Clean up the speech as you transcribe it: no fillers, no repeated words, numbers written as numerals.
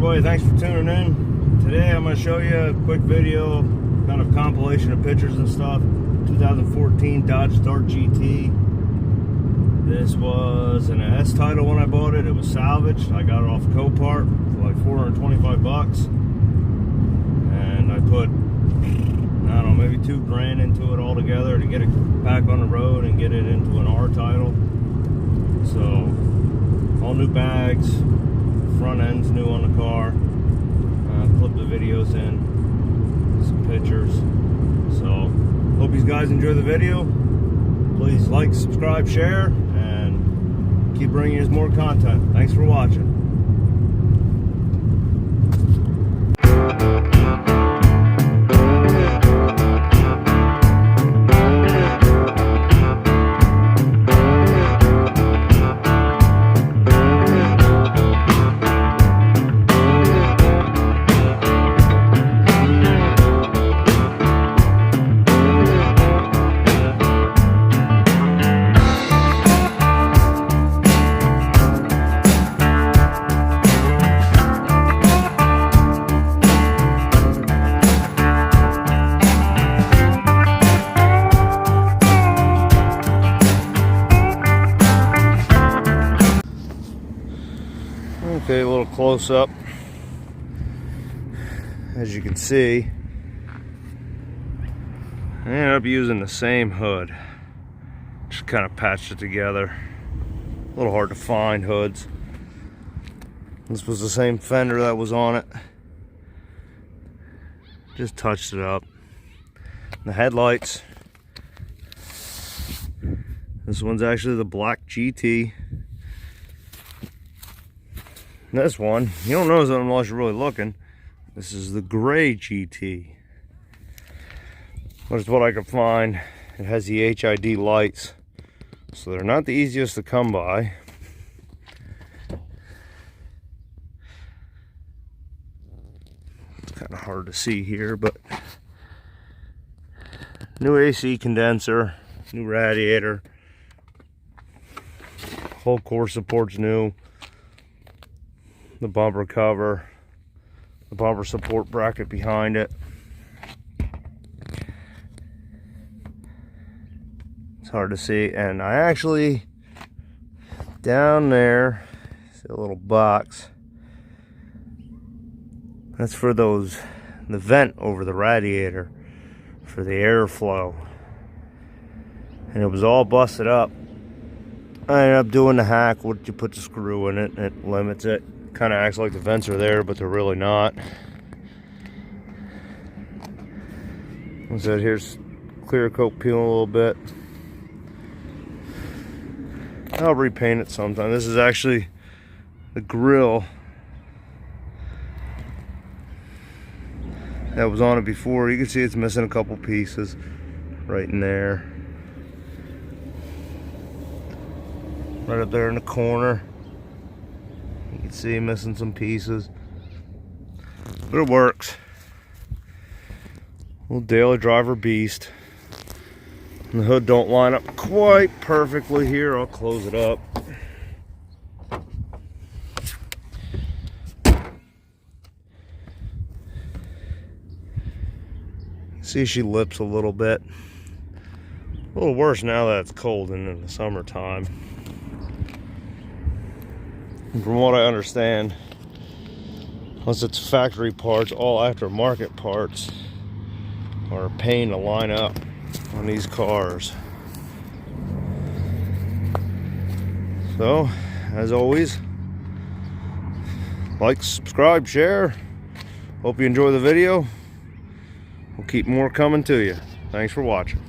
everybody, thanks for tuning in. Today I'm going to show you a quick video, kind of compilation of pictures and stuff. 2014 Dodge Dart GT. This was an S title when I bought it. It was salvaged. I got it off Copart for like 425 bucks. And I put, I don't know, maybe $2,000 into it all together to get it back on the road and get it into an R title. So, all new bags, front end's new on the car. Clip the videos in, some pictures. So, hope you guys enjoy the video. Please like, subscribe, share, and keep bringing us more content. Thanks for watching. Okay, a little close up. As you can see, I ended up using the same hood. Just kind of patched it together. A little hard to find hoods. This was the same fender that was on it. Just touched it up. The headlights. This one's actually the black GT. This one, you don't notice it unless you're really looking. This is the gray GT. Which is what I could find. It has the HID lights. So they're not the easiest to come by. It's kind of hard to see here, but new AC condenser, new radiator. Whole core support's new. The bumper cover, the bumper support bracket behind it. It's hard to see, and I actually, down there, see a little box. That's for the vent over the radiator for the airflow. And it was all busted up. I ended up doing the hack, you put the screw in it, and it limits it. Kind of acts like the vents are there, but they're really not. So here's clear coat peeling a little bit. I'll repaint it sometime. This is actually the grill that was on it before. You can see it's missing a couple pieces right in there. Right up there in the corner. You can see missing some pieces, but it works. Little daily driver beast. And the hood don't line up quite perfectly here. I'll close it up. See, she lips a little bit. A little worse now that it's cold and in the summertime. From what I understand, unless it's factory parts, all aftermarket parts are a pain to line up on these cars. So, as always, like, subscribe, share. Hope you enjoy the video. We'll keep more coming to you. Thanks for watching.